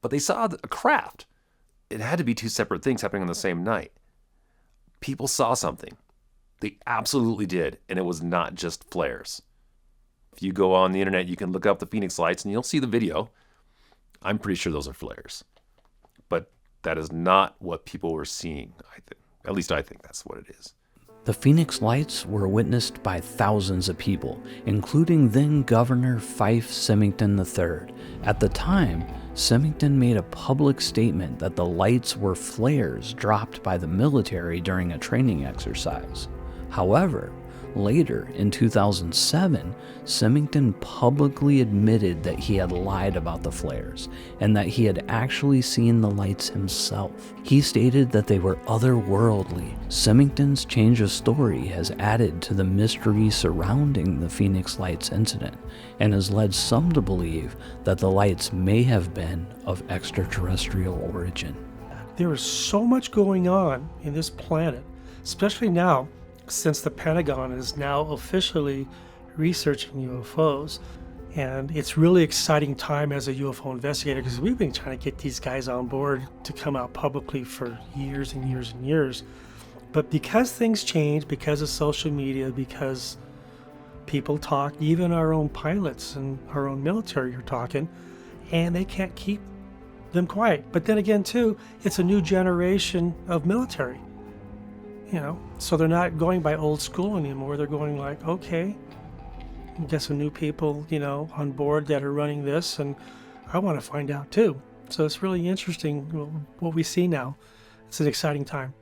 but they saw a craft. It had to be 2 separate things happening on the same night. People saw something. They absolutely did, and it was not just flares. If you go on the internet, you can look up the Phoenix Lights and you'll see the video. I'm pretty sure those are flares. But that is not what people were seeing, I think. At least I think that's what it is. The Phoenix Lights were witnessed by thousands of people, including then Governor Fife Symington III. At the time, Symington made a public statement that the lights were flares dropped by the military during a training exercise. However, Later, in 2007, Symington publicly admitted that he had lied about the flares and that he had actually seen the lights himself. He stated that they were otherworldly. Symington's change of story has added to the mystery surrounding the Phoenix Lights incident and has led some to believe that the lights may have been of extraterrestrial origin. There is so much going on in this planet, especially now, since the Pentagon is now officially researching UFOs. And it's really exciting time as a UFO investigator, because we've been trying to get these guys on board to come out publicly for years and years and years. But because things change, because of social media, because people talk, even our own pilots and our own military are talking, and they can't keep them quiet. But then again, too, it's a new generation of military. So they're not going by old school anymore. They're going like, okay, get some new people, on board that are running this, and I want to find out too. So it's really interesting what we see now. It's an exciting time.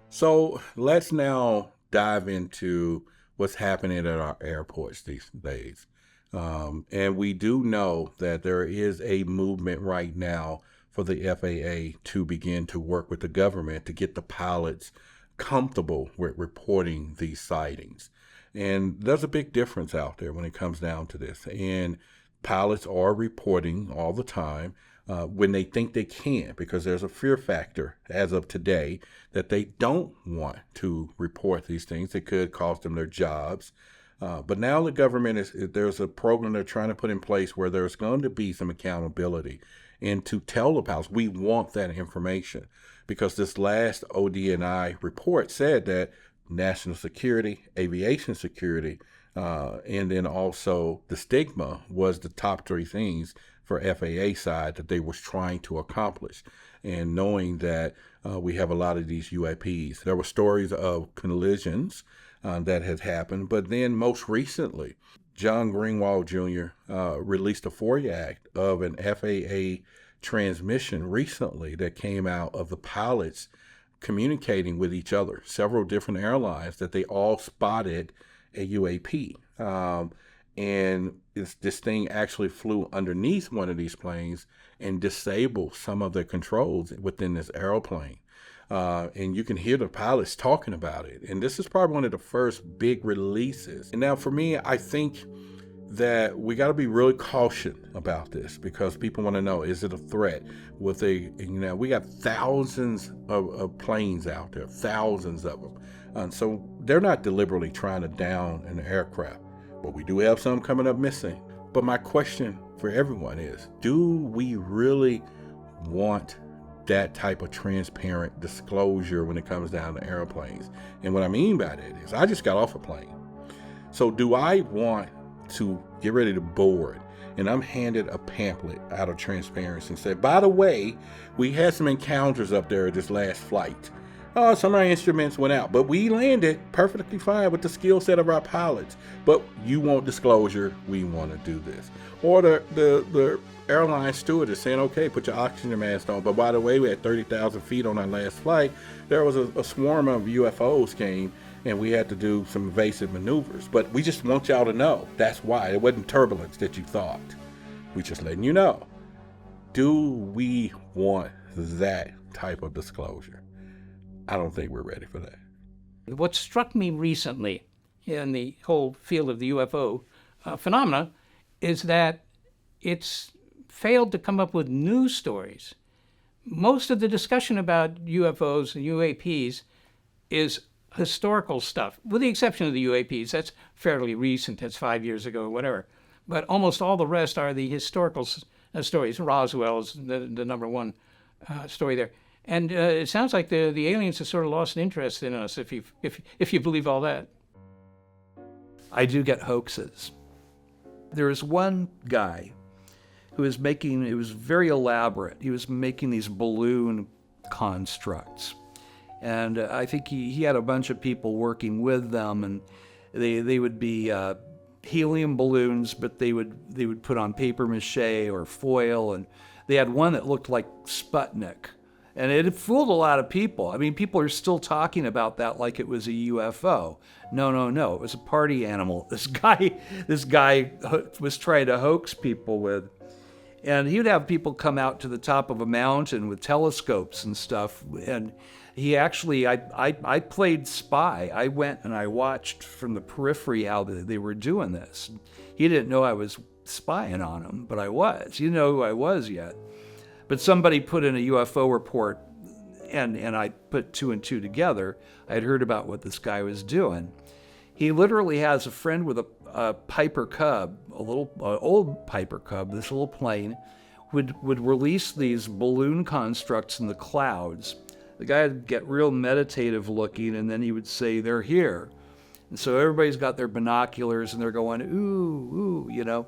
So let's now dive into what's happening at our airports these days. And we do know that there is a movement right now for the FAA to begin to work with the government to get the pilots comfortable with reporting these sightings. And there's a big difference out there when it comes down to this. And pilots are reporting all the time when they think they can, because there's a fear factor as of today that they don't want to report these things. It could cost them their jobs. But now the government there's a program they're trying to put in place where there's going to be some accountability, and to tell the pilots, we want that information, because this last ODNI report said that national security, aviation security, and then also the stigma was the top three things for FAA side that they was trying to accomplish. And knowing that we have a lot of these UAPs, there were stories of collisions that had happened, but then most recently, John Greenwald Jr. Released a FOIA Act of an FAA transmission recently that came out of the pilots communicating with each other, several different airlines, that they all spotted a UAP. And this thing actually flew underneath one of these planes and disabled some of the controls within this airplane. And you can hear the pilots talking about it. And this is probably one of the first big releases. And now for me, I think that we got to be really cautious about this, because people want to know, is it a threat? We got thousands of planes out there, thousands of them. And so they're not deliberately trying to down an aircraft, but we do have some coming up missing. But my question for everyone is, do we really want that type of transparent disclosure when it comes down to airplanes? And what I mean by that is, I just got off a plane. So do I want to get ready to board, and I'm handed a pamphlet out of transparency and said, by the way, we had some encounters up there at this last flight. Some of our instruments went out, but we landed perfectly fine with the skill set of our pilots. But you want disclosure, we want to do this. Or the airline steward is saying, okay, put your oxygen mask on. But by the way, we had 30,000 feet on our last flight. There was a swarm of UFOs came, and we had to do some evasive maneuvers. But we just want y'all to know, that's why. It wasn't turbulence that you thought. We just letting you know. Do we want that type of disclosure? I don't think we're ready for that. What struck me recently in the whole field of the UFO phenomena is that it's failed to come up with news stories. Most of the discussion about UFOs and UAPs is historical stuff, with the exception of the UAPs. That's fairly recent. That's 5 years ago or whatever. But almost all the rest are the historical stories. Roswell is the number one story there. And it sounds like the aliens have sort of lost interest in us, if you believe all that. I do get hoaxes. There is one guy who is making, it was very elaborate. He was making these balloon constructs. And I think he had a bunch of people working with them, and they would be helium balloons, but they would put on paper mache or foil, and they had one that looked like Sputnik. And it fooled a lot of people. I mean, people are still talking about that like it was a UFO. No. It was a party animal. This guy was trying to hoax people with. And he would have people come out to the top of a mountain with telescopes and stuff. And he actually, I played spy. I went and I watched from the periphery how they were doing this. He didn't know I was spying on him, but I was. He didn't know who I was yet. But somebody put in a UFO report, and I put two and two together. I had heard about what this guy was doing. He literally has a friend with a Piper Cub, a little old Piper Cub, this little plane, would release these balloon constructs in the clouds. The guy would get real meditative looking, and then he would say, "They're here." And so everybody's got their binoculars, and they're going, ooh, you know.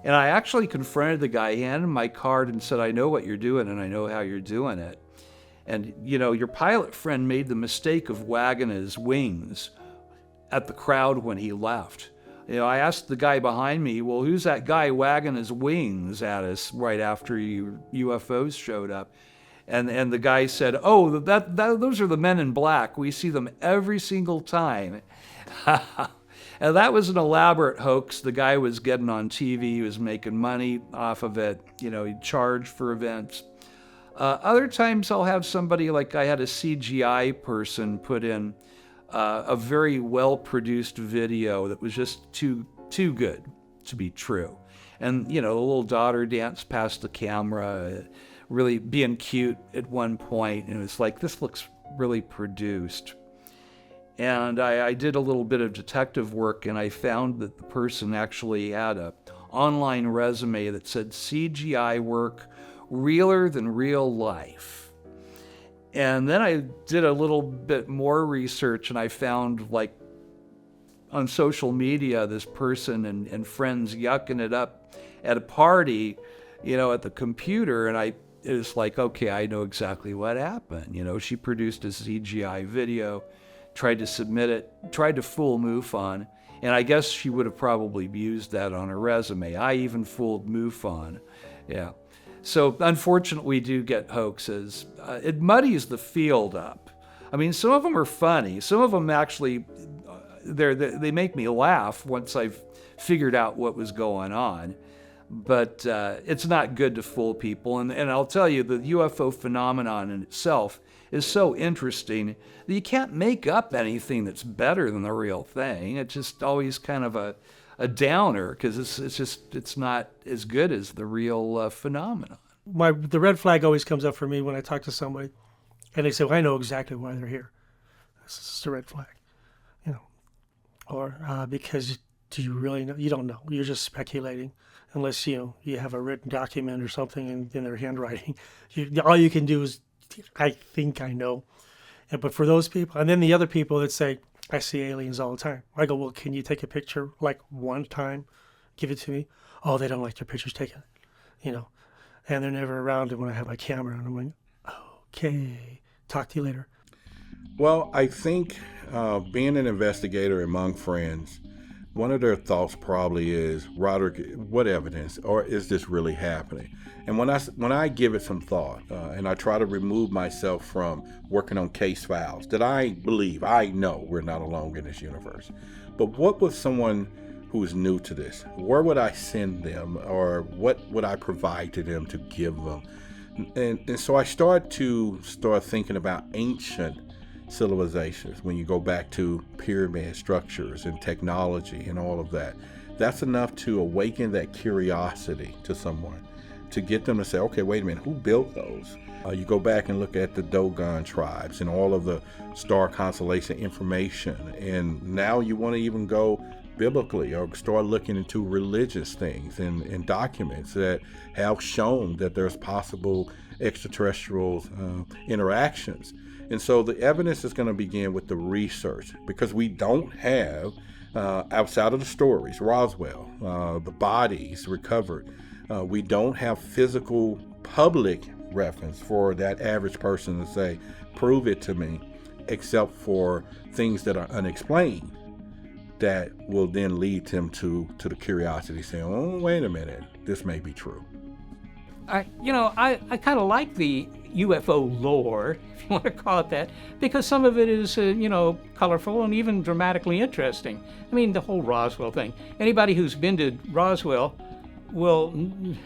And I actually confronted the guy, handed him my card and said, "I know what you're doing and I know how you're doing it. And, you know, your pilot friend made the mistake of wagging his wings at the crowd when he left." You know, I asked the guy behind me, "Well, who's that guy wagging his wings at us right after UFOs showed up?" And the guy said, "Oh, those are the men in black. We see them every single time." And that was an elaborate hoax. The guy was getting on TV. He was making money off of it. You know, he'd charge for events. Other times I'll have somebody, like I had a CGI person put in a very well-produced video that was just too good to be true. And, you know, the little daughter danced past the camera, really being cute at one point, and it was like, this looks really produced. And I did a little bit of detective work, and I found that the person actually had an online resume that said CGI work, realer than real life. And then I did a little bit more research, and I found, like, on social media, this person and friends yucking it up at a party, you know, at the computer, and it was like, okay, I know exactly what happened. You know, she produced a CGI video, tried to submit it, tried to fool MUFON, and I guess she would have probably used that on her resume. I even fooled MUFON. Yeah. So unfortunately, we do get hoaxes. It muddies the field up. I mean, some of them are funny. Some of them actually, they make me laugh once I've figured out what was going on. But it's not good to fool people. And I'll tell you, the UFO phenomenon in itself is so interesting that you can't make up anything that's better than the real thing. It's just always kind of a downer, because it's not as good as the real phenomenon. The red flag always comes up for me when I talk to somebody, and they say, "Well, I know exactly why they're here." This is a red flag, you know, or because do you really know? You don't know. You're just speculating, unless you have a written document or something in their handwriting. All you can do is, "I think I know." But for those people, and then the other people that say, "I see aliens all the time," I go, "Well, can you take a picture like one time? Give it to me." "Oh, they don't like their pictures taken," you know, and they're never around when I have my camera. And I'm like, "Okay, talk to you later." Well, I think being an investigator among friends, one of their thoughts probably is, "Roderick, what evidence, or is this really happening?" And when I give it some thought, and I try to remove myself from working on case files that I believe, I know we're not alone in this universe. But what would someone who is new to this, where would I send them, or what would I provide to them to give them? And so I start thinking about ancient civilizations. When you go back to pyramid structures and technology and all of that, that's enough to awaken that curiosity to someone, to get them to say, "Okay, wait a minute, who built those?" You go back and look at the Dogon tribes and all of the star constellation information, and now you want to even go biblically or start looking into religious things and documents that have shown that there's possible extraterrestrial interactions. And so the evidence is going to begin with the research, because we don't have, outside of the stories, Roswell, the bodies recovered, we don't have physical public reference for that average person to say, "Prove it to me," except for things that are unexplained that will then lead them to the curiosity, saying, "Oh, wait a minute, this may be true." I kind of like the UFO lore, if you want to call it that, because some of it is, colorful and even dramatically interesting. I mean, the whole Roswell thing. Anybody who's been to Roswell will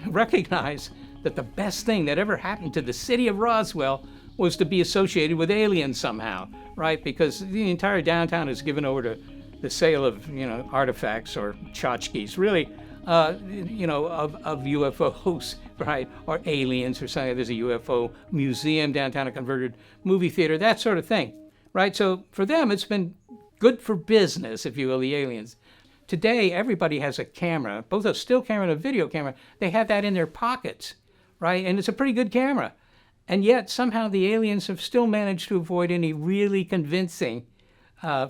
recognize that the best thing that ever happened to the city of Roswell was to be associated with aliens somehow, right? Because the entire downtown is given over to the sale of, artifacts or tchotchkes, really, of UFOs, right? Or aliens or something. There's a UFO museum downtown, a converted movie theater, that sort of thing, right? So for them, it's been good for business, if you will, the aliens. Today, everybody has a camera, both a still camera and a video camera. They have that in their pockets, right? And it's a pretty good camera. And yet, somehow, the aliens have still managed to avoid any really convincing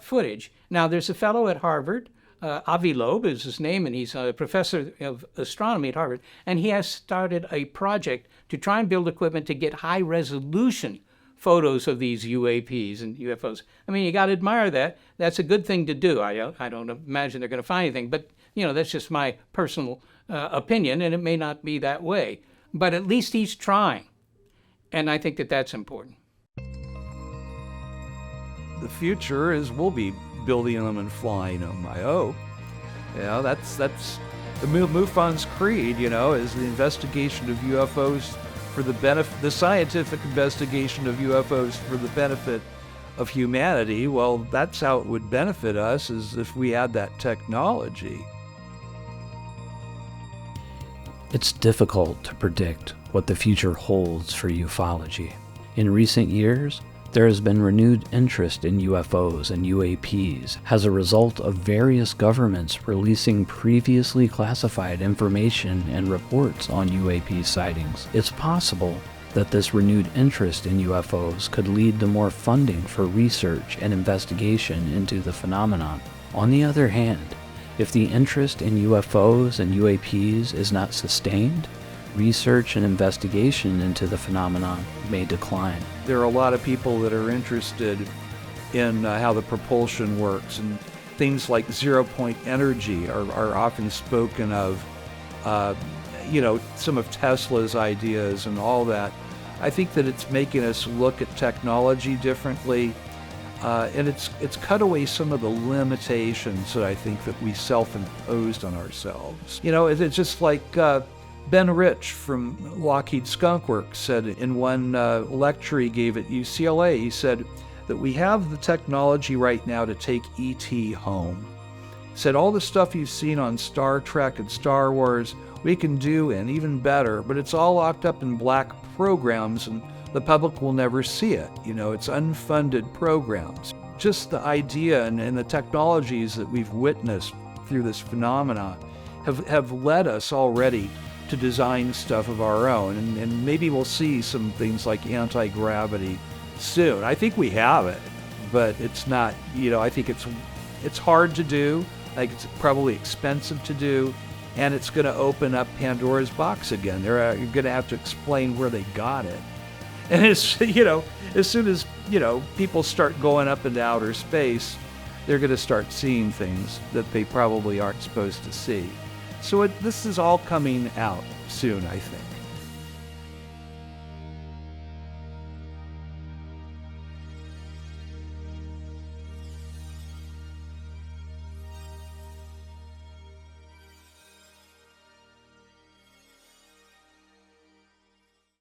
footage. Now, there's a fellow at Harvard, Avi Loeb is his name, and he's a professor of astronomy at Harvard, and he has started a project to try and build equipment to get high-resolution photos of these UAPs and UFOs. I mean, you got to admire that. That's a good thing to do. I don't imagine they're going to find anything, but, that's just my personal opinion, and it may not be that way. But at least he's trying, and I think that that's important. The future is we'll be building them and flying them, I hope. That's the MUFON's creed, is the investigation of UFOs for the benefit, the scientific investigation of UFOs for the benefit of humanity. Well, that's how it would benefit us, is if we had that technology. It's difficult to predict what the future holds for ufology. In recent years, there has been renewed interest in UFOs and UAPs as a result of various governments releasing previously classified information and reports on UAP sightings. It's possible that this renewed interest in UFOs could lead to more funding for research and investigation into the phenomenon. On the other hand, if the interest in UFOs and UAPs is not sustained, research and investigation into the phenomenon may decline. There are a lot of people that are interested in how the propulsion works, and things like zero-point energy are often spoken of. Some of Tesla's ideas and all that. I think that it's making us look at technology differently, and it's cut away some of the limitations that I think that we self-imposed on ourselves. It's just like Ben Rich from Lockheed Skunk Works said in one lecture he gave at UCLA, he said that we have the technology right now to take E.T. home. He said all the stuff you've seen on Star Trek and Star Wars, we can do, and even better, but it's all locked up in black programs and the public will never see it. It's unfunded programs. Just the idea and the technologies that we've witnessed through this phenomenon have led us already to design stuff of our own, and maybe we'll see some things like anti-gravity soon. I think we have it, but it's not, I think it's hard to do. I think it's probably expensive to do, and it's going to open up Pandora's box again. You're going to have to explain where they got it. And as soon as, people start going up into outer space, they're going to start seeing things that they probably aren't supposed to see. So this is all coming out soon, I think.